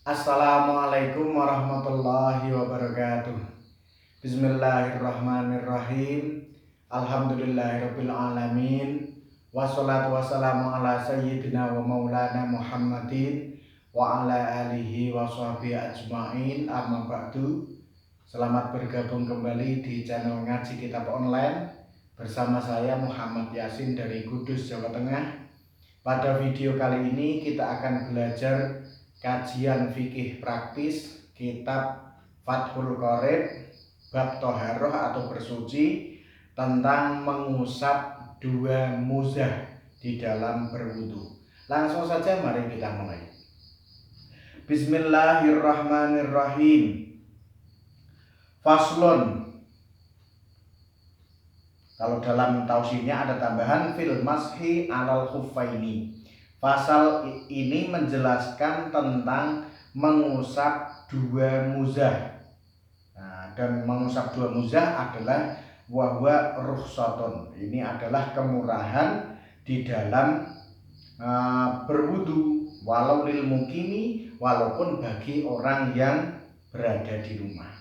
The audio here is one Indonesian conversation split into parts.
Assalamualaikum warahmatullahi wabarakatuh. Bismillahirrahmanirrahim. Alhamdulillahirabbil alamin. Wassalatu wassalamu ala sayyidina wa maulana Muhammadin wa ala alihi wa sahbihi ajmain. Amma ba'du. Selamat bergabung kembali di channel Ngaji Kitab Online bersama saya Muhammad Yasin dari Kudus, Jawa Tengah. Pada video kali ini kita akan belajar kajian fikih praktis kitab Fathul Qorib bab Toharoh atau bersuci tentang mengusap dua muzah di dalam berwudu. Langsung saja mari kita mulai. Bismillahirrahmanirrahim. Faslun. Kalau dalam tausinya ada tambahan fil mashi alal khuffaini. Pasal ini menjelaskan tentang mengusap dua muzah. Dan mengusap dua muzah adalah wahwa rukhsatun. Ini adalah kemurahan di dalam berwudu, walau lil mukimi, walaupun bagi orang yang berada di rumah.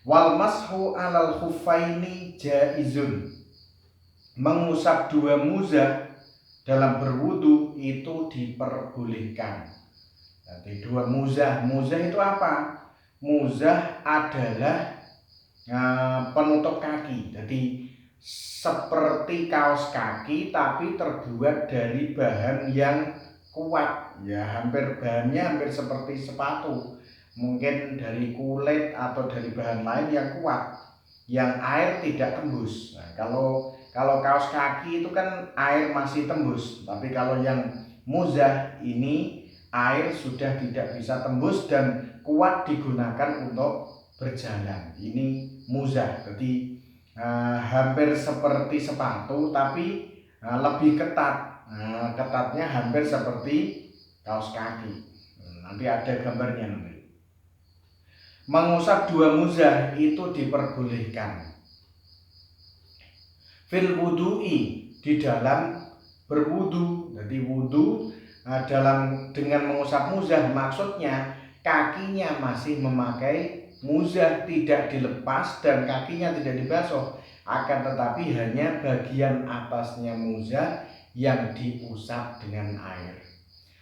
Wal mashu alal khuffaini jaizun. Mengusap dua muzah dalam berwudu itu diperbolehkan. Jadi dua muzah. Muzah itu apa? Muzah adalah penutup kaki. Jadi seperti kaos kaki tapi terbuat dari bahan yang kuat. Ya, bahannya hampir seperti sepatu. Mungkin dari kulit atau dari bahan lain yang kuat, yang air tidak tembus. Nah, kalau kaos kaki itu kan air masih tembus, tapi kalau yang muzah ini air sudah tidak bisa tembus dan kuat digunakan untuk berjalan. Ini muzah, jadi hampir seperti sepatu tapi lebih ketat. Ketatnya hampir seperti kaos kaki. Nanti ada gambarnya nanti. Mengusap dua muzah itu diperbolehkan. Fil wudu'i, di dalam berwudu. Jadi wudu dengan mengusap muzah maksudnya kakinya masih memakai muzah, tidak dilepas dan kakinya tidak dibasuh, akan tetapi hanya bagian atasnya muzah yang diusap dengan air.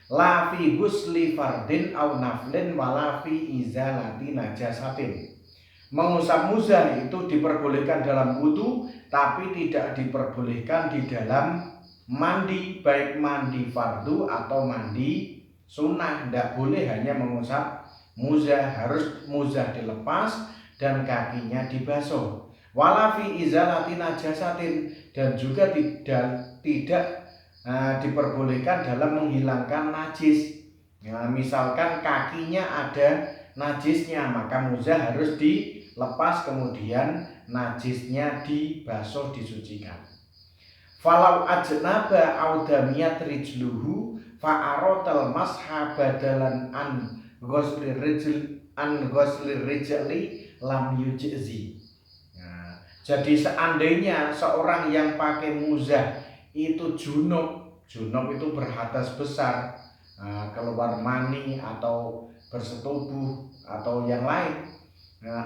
La fi ghusli fardin aw naflin wala fi izalati najasatin. Mengusap muzah itu diperbolehkan dalam wudu, tapi tidak diperbolehkan di dalam mandi, baik mandi fardu atau mandi sunnah. Tidak boleh hanya mengusap muzah, harus muzah dilepas dan kakinya dibasuh. Wala fi izalati najasatin, dan juga tidak diperbolehkan dalam menghilangkan najis. Misalkan kakinya ada najisnya, maka muzah harus dilepas kemudian najisnya dibasuh, disucikan. Falau ajnaba audamiyat rijluhu fa'arotal masha badalan an ghusli rijli lam yujzi. Jadi seandainya seorang yang pakai muzah itu junub itu berhadas besar, keluar mani atau bersetubuh atau yang lain,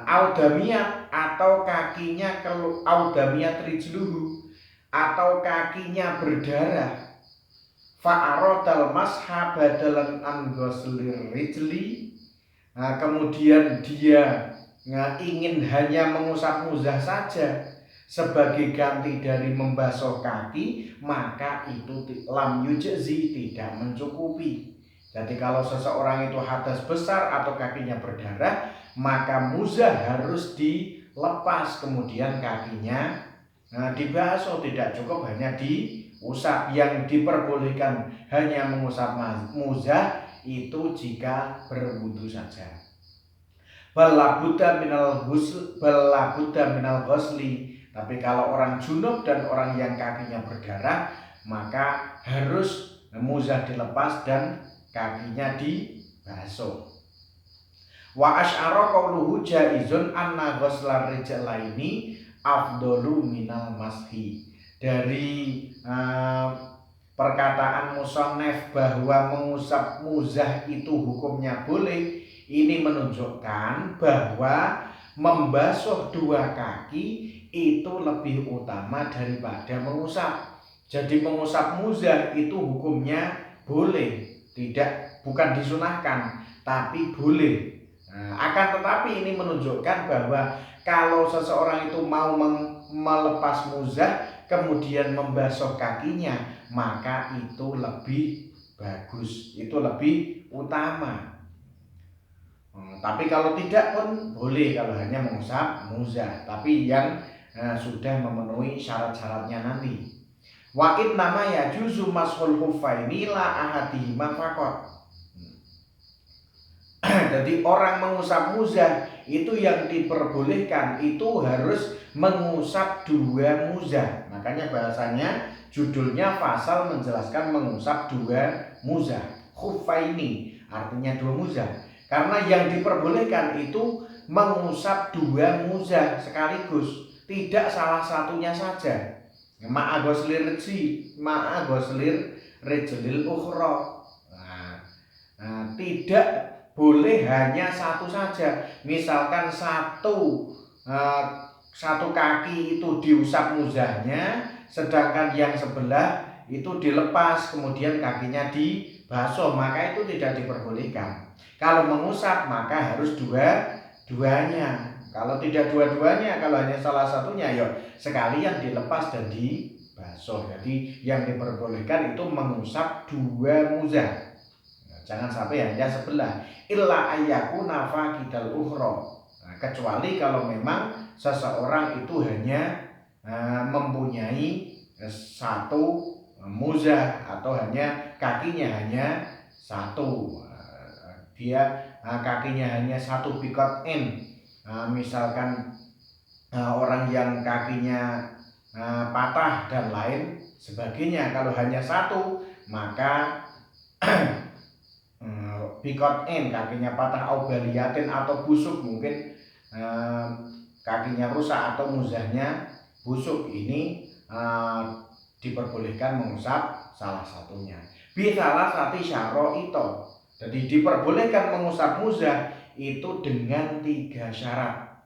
audamiyat atau kakinya audamiyat rijluhu atau kakinya berdarah, fa'arodal masha badalan an ghuslir rijli, kemudian dia ingin hanya mengusap muzah saja sebagai ganti dari membasuh kaki, maka itu lam yujzi, tidak mencukupi. Jadi kalau seseorang itu hadas besar atau kakinya berdarah, maka muzah harus dilepas kemudian kakinya dibasuh, tidak cukup hanya diusap. Yang diperbolehkan hanya mengusap muzah itu jika berwudu saja. Balabudda minal ghusli. Tapi kalau orang junub dan orang yang kakinya berdarah, maka harus muzah dilepas dan kakinya dibasuh. Wa asy'ara qauluhu jaizun anna ghuslar rijlaini afdalu minal mashi. Dari perkataan musannaf bahwa mengusap muzah itu hukumnya boleh, ini menunjukkan bahwa membasuh dua kaki itu lebih utama daripada mengusap. Jadi mengusap muzah itu hukumnya boleh, bukan disunahkan, tapi boleh. Akan tetapi ini menunjukkan bahwa kalau seseorang itu mau melepas muzah kemudian membasuh kakinya, maka itu lebih bagus, itu lebih utama. Tapi kalau tidak pun boleh kalau hanya mengusap muzah, tapi yang sudah memenuhi syarat-syaratnya nanti. Wa innama yajuzu mashul khuffaini la ahadihima faqat. Jadi orang mengusap muzah itu yang diperbolehkan itu harus mengusap dua muzah. Makanya bahasanya judulnya pasal menjelaskan mengusap dua muzah. Khuffaini artinya dua muzah. Karena yang diperbolehkan itu mengusap dua muzah sekaligus, tidak salah satunya saja. Ma'a ghuslir rijlil ukhra. Tidak boleh hanya satu saja. Misalkan satu kaki itu diusap muzahnya, sedangkan yang sebelah itu dilepas kemudian kakinya dibasuh, maka itu tidak diperbolehkan. Kalau mengusap maka harus dua-duanya. Kalau tidak dua-duanya, kalau hanya salah satunya, ya sekalian dilepas dan dibasuh. Jadi yang diperbolehkan itu mengusap dua muzah. Jangan sampai hanya sebelah. Illa ayyakuna faqidal ukhra. Kecuali kalau memang seseorang itu hanya mempunyai satu muzah atau hanya kakinya hanya satu. Dia kakinya hanya satu bikot in. Misalkan orang yang kakinya patah dan lain sebagainya, kalau hanya satu maka bikot in kakinya patah au baliyatin atau busuk, mungkin kakinya rusak atau muzahnya busuk, ini diperbolehkan mengusap salah satunya. Bisalah sati syaro itu. Jadi diperbolehkan mengusap muzah itu dengan 3 syarat.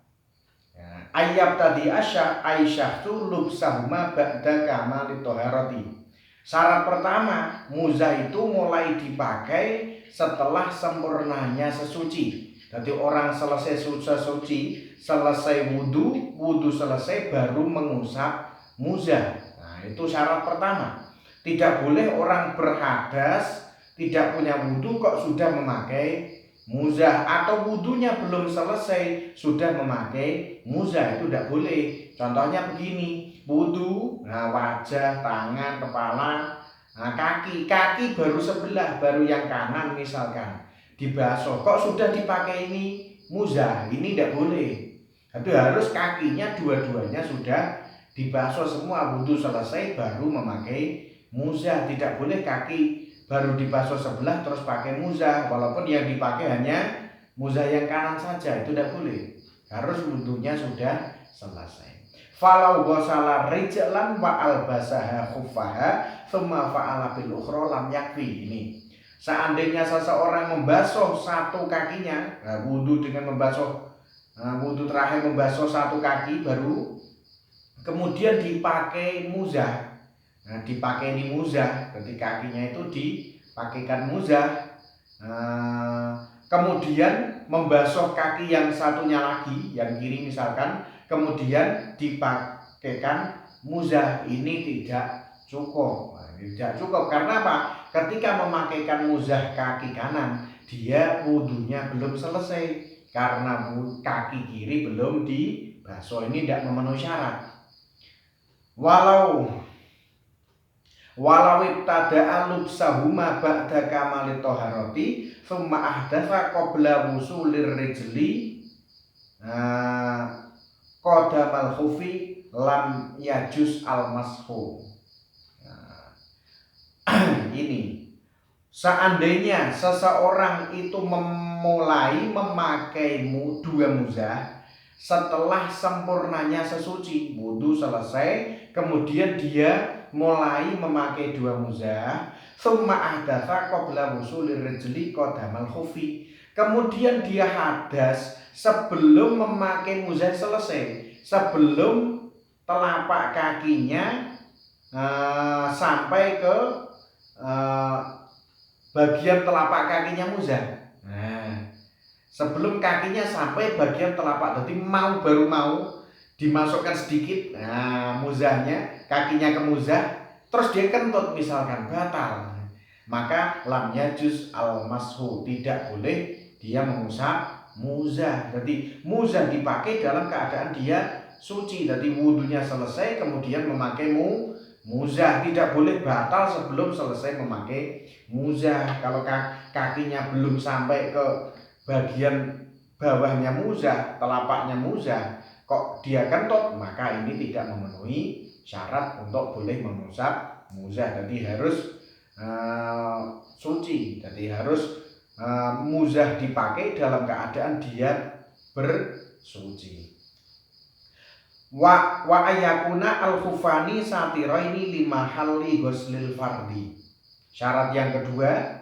Ayat tadi Aisyah tulub sahuma ba'da kamali toharoti. Syarat pertama, muzah itu mulai dipakai setelah sempurnanya sesuci. Jadi orang selesai sesuci, selesai wudhu selesai baru mengusap muzah. Nah, itu syarat pertama. Tidak boleh orang berhadas, tidak punya wudhu kok sudah memakai muzah, atau wudhunya belum selesai sudah memakai muzah, itu tidak boleh. Contohnya begini, wudhu, wajah, tangan, kepala, kaki baru sebelah, baru yang kanan misalkan dibasuh, kok sudah dipakai ini muzah, ini tidak boleh. Itu harus kakinya dua-duanya sudah dibasuh semua, wudhu selesai baru memakai muzah. Tidak boleh kaki baru dibasuh sebelah terus pakai muzah, walaupun yang dipakai hanya muzah yang kanan saja, itu tidak boleh. Harus wudhunya sudah selesai. Falau ghasala rijlan wa albasaha khuffaha thumma fa'ala bil ukhra lam yakfi. Ini seandainya seseorang membasuh satu kakinya, wudhu dengan membasuh wudhu terakhir membasuh satu kaki baru kemudian dipakai muzah. Dipakai ini muzah, berarti kakinya itu dipakaikan muzah. Kemudian membasuh kaki yang satunya lagi, yang kiri misalkan, kemudian dipakaikan muzah, ini tidak cukup. Tidak cukup karena apa? Ketika memakaikan muzah kaki kanan, dia wudhunya belum selesai karena kaki kiri belum dibasuh, ini tidak memenuhi syarat. Walau ibtada'a lubsahuma ba'da kamali toharoti thumma ahdatha qabla wusulir rijli qadamal khufi lam yajuz al-mashu. Ini seandainya seseorang itu memulai memakai dua muzah setelah sempurnanya sesuci, wudhu selesai, kemudian dia mulai memakai dua muzah, summa ahdatsa qabla wusulir rijli qadamal khufi. Kemudian dia hadas sebelum memakai muzah selesai, sebelum telapak kakinya sampai ke bagian telapak kakinya muzah. Nah, sebelum kakinya sampai bagian telapak, jadi baru mau dimasukkan sedikit, nah muzahnya, kakinya ke muzah, terus dia kentut misalkan, batal. Maka lam yajuz al mashu, tidak boleh dia mengusap muzah. Jadi muzah dipakai dalam keadaan dia suci, jadi wudunya selesai kemudian memakai muzah, tidak boleh batal sebelum selesai memakai muzah. Kalau kakinya belum sampai ke bagian bawahnya muzah, telapaknya muzah, kok dia kentut, maka ini tidak memenuhi syarat untuk boleh mengusap muzah. Jadi harus suci, jadi harus muzah dipakai dalam keadaan dia bersuci. Wa ayakuna al-khufani satiraini lima halli ghuslil fardi. Syarat yang kedua,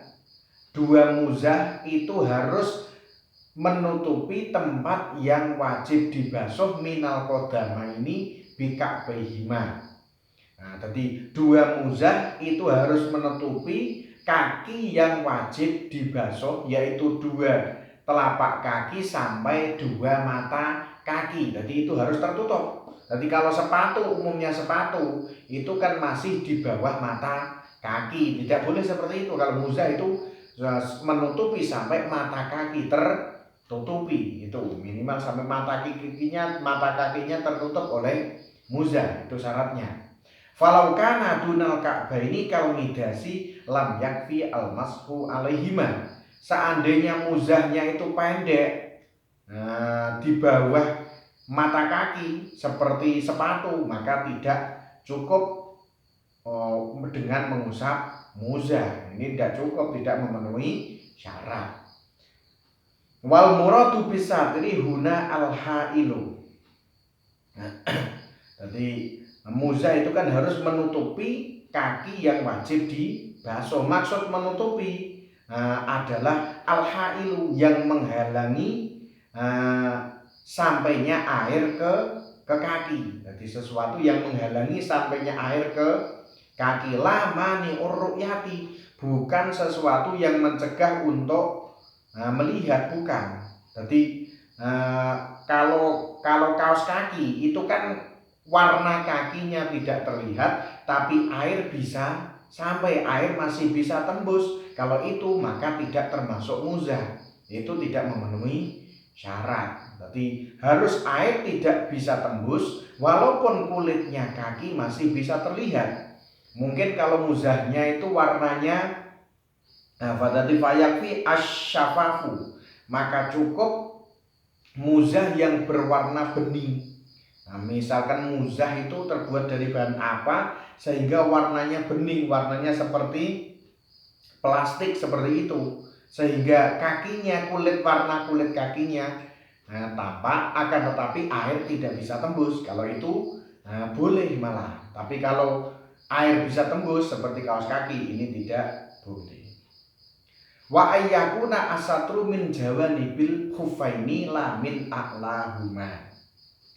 dua muzah itu harus menutupi tempat yang wajib dibasuh minal qadamaini bika'baihima. Nah, jadi dua muzah itu harus menutupi kaki yang wajib dibasuh, yaitu dua telapak kaki sampai dua mata kaki. Jadi itu harus tertutup. Jadi kalau sepatu, umumnya sepatu itu kan masih di bawah mata kaki, tidak boleh seperti itu. Kalau muzah itu menutupi sampai mata kaki tertutupi, itu minimal sampai mata kakinya tertutup oleh muzah, itu syaratnya. Falau kana dunal ka'baini kal midasi lam yakfi al mashu alaihima. Seandainya muzahnya itu pendek, di bawah mata kaki seperti sepatu, maka tidak cukup dengan mengusap muzah. Ini tidak cukup, tidak memenuhi syarat. Wal muradu bisatri huna al hailu. Jadi muzah itu kan harus menutupi kaki yang wajib dibasuh. Maksud menutupi adalah al hailu, yang menghalangi sampainya air ke kaki. Jadi sesuatu yang menghalangi sampainya air ke kaki. La mani'ur ru'yati, bukan sesuatu yang mencegah untuk melihat, bukan. Jadi kalau kaos kaki itu kan warna kakinya tidak terlihat, tapi air bisa sampai, air masih bisa tembus. Kalau itu maka tidak termasuk muzah, itu tidak memenuhi syarat. Jadi harus air tidak bisa tembus walaupun kulitnya kaki masih bisa terlihat. Mungkin kalau muzahnya itu warnanya fadati fayakfi asyafafu, maka cukup muzah yang berwarna bening. Nah, misalkan muzah itu terbuat dari bahan apa sehingga warnanya bening, warnanya seperti plastik seperti itu, sehingga kakinya, warna kulit kakinya tampak, akan tetapi air tidak bisa tembus. Kalau itu boleh malah. Tapi kalau air bisa tembus seperti kaos kaki, ini tidak boleh. Wa ayyakuna asatru min jawanibil khuffaini la min a'lahuma.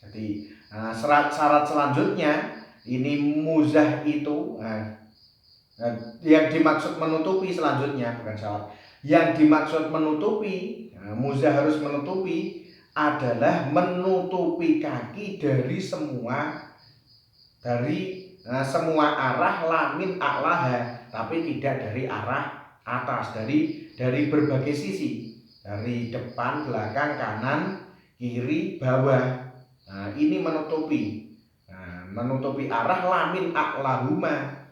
Jadi syarat selanjutnya, ini muzah itu yang dimaksud menutupi selanjutnya, bukan syarat. Yang dimaksud menutupi, muzah harus menutupi adalah menutupi kaki dari semua arah, lamin a'laha, tapi tidak dari arah atas, dari berbagai sisi, dari depan, belakang, kanan, kiri, bawah. Nah, ini menutupi arah lamin a'lahuma,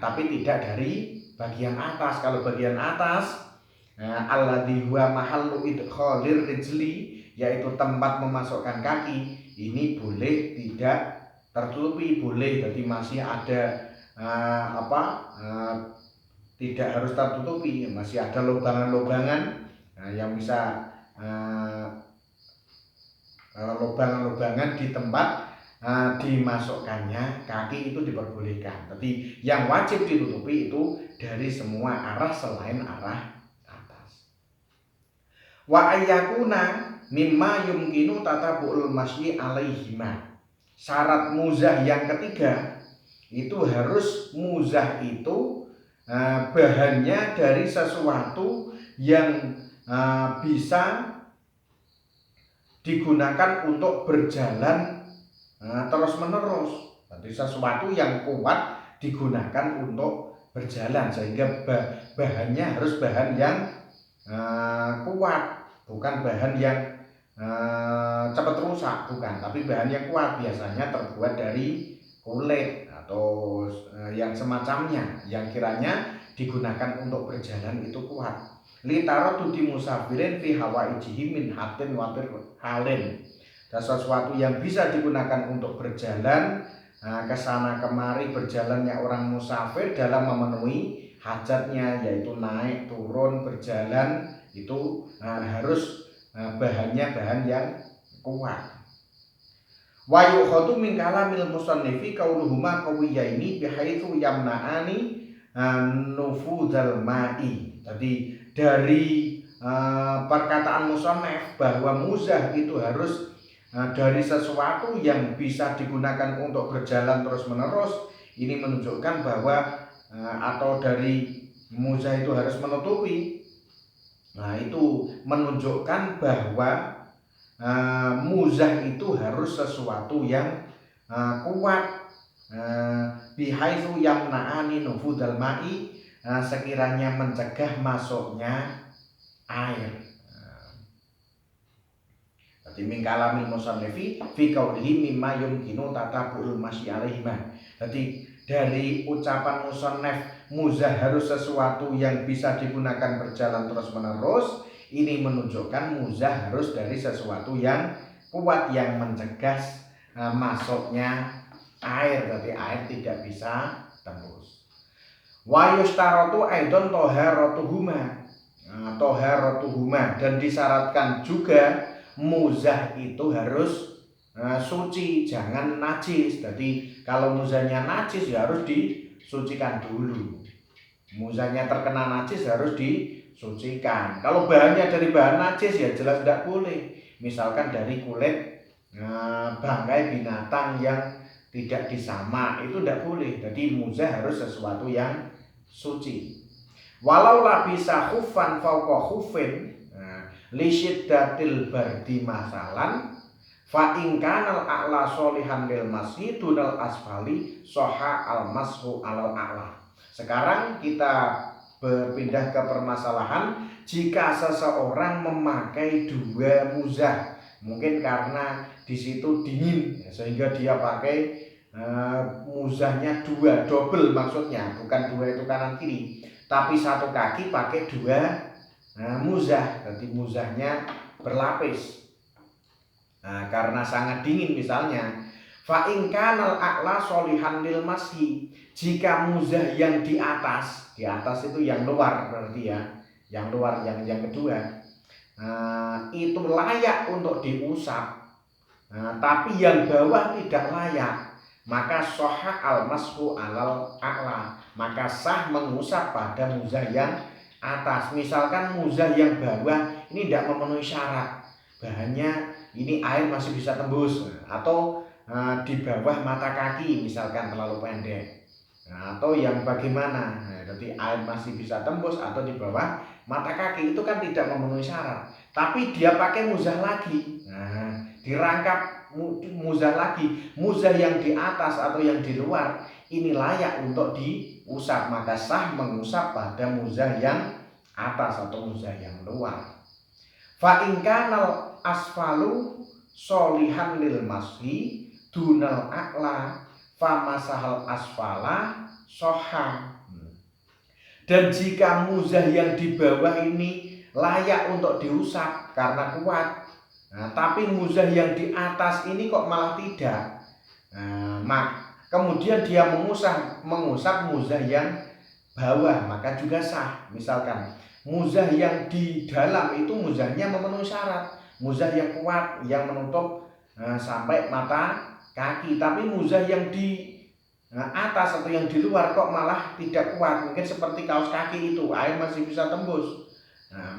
tapi tidak dari bagian atas. Kalau bagian atas, alladzi huwa mahallu idkhalir rijli, yaitu tempat memasukkan kaki, ini boleh tidak tertutupi, boleh. Jadi masih ada tidak harus tertutupi, masih ada lubangan-lubangan yang bisa lubangan-lubangan di tempat dimasukkannya kaki itu diperbolehkan. Tapi yang wajib ditutupi itu dari semua arah selain arah atas. Wa ayyakuna mimma yumkinu tatabu'ul masyi alaihima. Syarat muzah yang ketiga itu harus muzah itu bahannya dari sesuatu yang bisa digunakan untuk berjalan terus menerus. Jadi sesuatu yang kuat digunakan untuk berjalan, sehingga bahannya harus bahan yang kuat, bukan bahan yang cepat rusak, bukan, tapi bahan yang kuat. Biasanya terbuat dari kulit atau yang semacamnya, yang kiranya digunakan untuk berjalan itu kuat. Litaratu di musafirin fi hawaijihi min hatin watir halin. Dan sesuatu yang bisa digunakan untuk berjalan ke sana kemari, berjalannya orang musafir dalam memenuhi hajatnya, yaitu naik turun berjalan, itu harus bahannya bahan yang kuat. Wa yukhadu min kalamil musannifi qauluhuma qawiyaini bihaitsu yamna'ani nufudzal ma'i. Jadi dari perkataan musannif bahwa muzah itu harus dari sesuatu yang bisa digunakan untuk berjalan terus menerus, ini menunjukkan bahwa atau dari muzah itu harus menutupi. Nah, itu menunjukkan bahwa muzah itu harus sesuatu yang kuat, bihaitsu yamna'ani nufudzal ma'i, sekiranya mencegah masuknya air. Jadi min kalamil musannifi fi qaulihi mimma yumkinu tatabu'ul masyi alaihima. Jadi dari ucapan musannif muzah harus sesuatu yang bisa digunakan berjalan terus menerus, ini menunjukkan muzah harus dari sesuatu yang kuat yang mencegah masuknya air. Jadi air tidak bisa tembus. Wa yustaratu aidon toharatuhuma, dan disyaratkan juga muzah itu harus suci, jangan najis. Jadi kalau muzahnya najis ya harus disucikan dulu. Muzahnya terkena najis harus disucikan. Kalau bahannya dari bahan najis ya jelas tidak boleh. Misalkan dari kulit bangkai binatang yang tidak disamak, itu tidak boleh. Jadi muzah harus sesuatu yang suci. Walau labisa khuffan fauqa khuffin li syiddatil bardi masalan fa in kanal a'la sholihan lil masyi dunal asfali soha al mashu alal a'la. Sekarang kita berpindah ke permasalahan jika seseorang memakai dua muzah, mungkin karena di situ dingin sehingga dia pakai muzahnya dua, double maksudnya, bukan dua itu kanan kiri, tapi satu kaki pakai dua muzah. Jadi muzahnya berlapis karena sangat dingin misalnya. Fa in kanal a'la sholihan lil masyi, jika muzah yang di atas itu yang luar berarti ya, yang luar yang kedua itu layak untuk diusap, tapi yang bawah tidak layak, maka soha al mashu alal a'la, maka sah mengusap pada muzah yang atas. Misalkan muzah yang bawah ini tidak memenuhi syarat, bahannya ini air masih bisa tembus, atau di bawah mata kaki misalkan terlalu pendek, atau yang bagaimana, jadi air masih bisa tembus atau di bawah mata kaki, itu kan tidak memenuhi syarat. Tapi dia pakai muzah lagi, dirangkap muzah lagi, muzah yang di atas atau yang di luar ini layak untuk diusap, maka sah mengusap pada muzah yang atas atau muzah yang luar. Fa in kanal asfalu sholihan lil masyi dunal a'la fa masahal asfala soha. Dan jika muzah yang di bawah ini layak untuk diusap karena kuat, tapi muzah yang di atas ini kok malah tidak, kemudian dia mengusap muzah yang bawah, maka juga sah. Misalkan muzah yang di dalam itu muzahnya memenuhi syarat, muzah yang kuat yang menutup sampai mata kaki, tapi muzah yang di atas atau yang di luar kok malah tidak kuat, mungkin seperti kaos kaki itu air masih bisa tembus.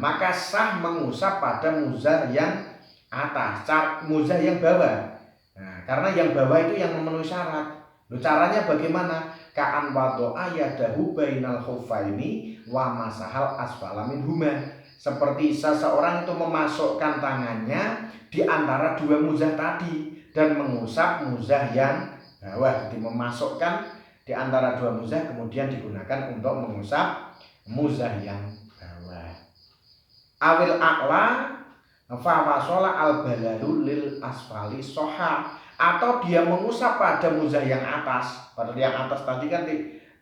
Maka sah mengusap pada muzah yang atas, muzah yang bawah. Karena yang bawah itu yang memenuhi syarat. Caranya bagaimana? Ka'an wado'a yadahu bainal khuffaini wa masahal asfala minhuma. Seperti seseorang itu memasukkan tangannya di antara dua muzah tadi dan mengusap muzah yang bawah. Jadi memasukkan di antara dua muzah kemudian digunakan untuk mengusap muzah yang bawah. Awil a'la fa wasola al balalu lil asfali soha, atau dia mengusap pada muzah yang atas. Pada yang atas tadi kan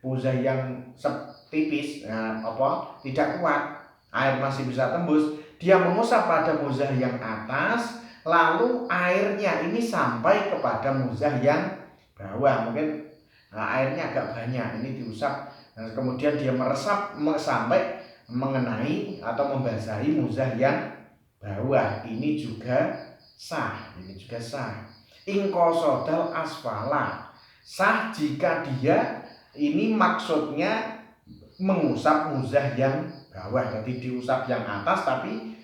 muzah yang tipis, tidak kuat, air masih bisa tembus. Dia mengusap pada muzah yang atas, lalu airnya ini sampai kepada muzah yang bawah. Mungkin airnya agak banyak, ini diusap, kemudian dia meresap sampai mengenai atau membasahi muzah yang bawah. Ini juga sah, Ingkosodal asfala, sah jika dia ini maksudnya mengusap muzah yang bawah. Jadi diusap yang atas tapi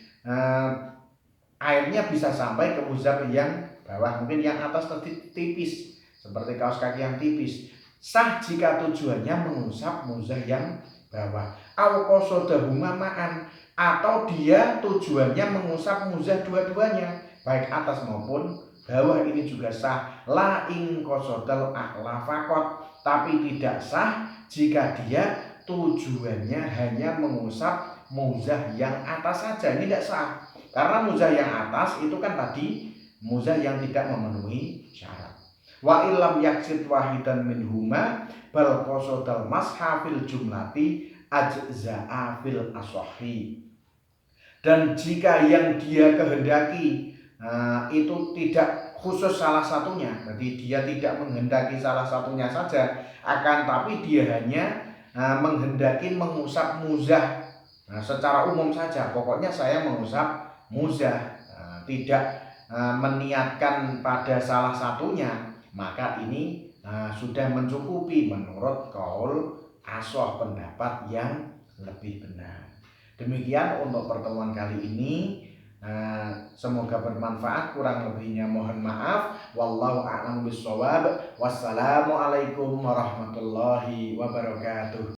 airnya bisa sampai ke muzah yang bawah. Mungkin yang atas tadi tipis, seperti kaos kaki yang tipis. Sah jika tujuannya mengusap muzah yang bawah. Awqosodahuma ma'an, atau dia tujuannya mengusap muzah dua-duanya, baik atas maupun bawah. Ini juga sah. La ingkosodal a'la fakot, tapi tidak sah jika dia tujuannya hanya mengusap muzah yang atas saja. Ini tidak sah, karena muzah yang atas itu kan tadi muzah yang tidak memenuhi syarat. Wa illam yaksid wahidan minhuma bal qasodal mashafil jumlati ajza'a fil asohi. Dan jika yang dia kehendaki itu tidak khusus salah satunya, jadi dia tidak menghendaki salah satunya saja, akan tapi dia hanya menghendaki mengusap muzah secara umum saja. Pokoknya saya mengusap muzah, tidak meniatkan pada salah satunya, maka ini sudah mencukupi menurut qaul asoh, pendapat yang lebih benar. Demikian untuk pertemuan kali ini. Semoga bermanfaat, kurang lebihnya mohon maaf. Wallahu a'lam bishawab. Wassalamualaikum warahmatullahi wabarakatuh.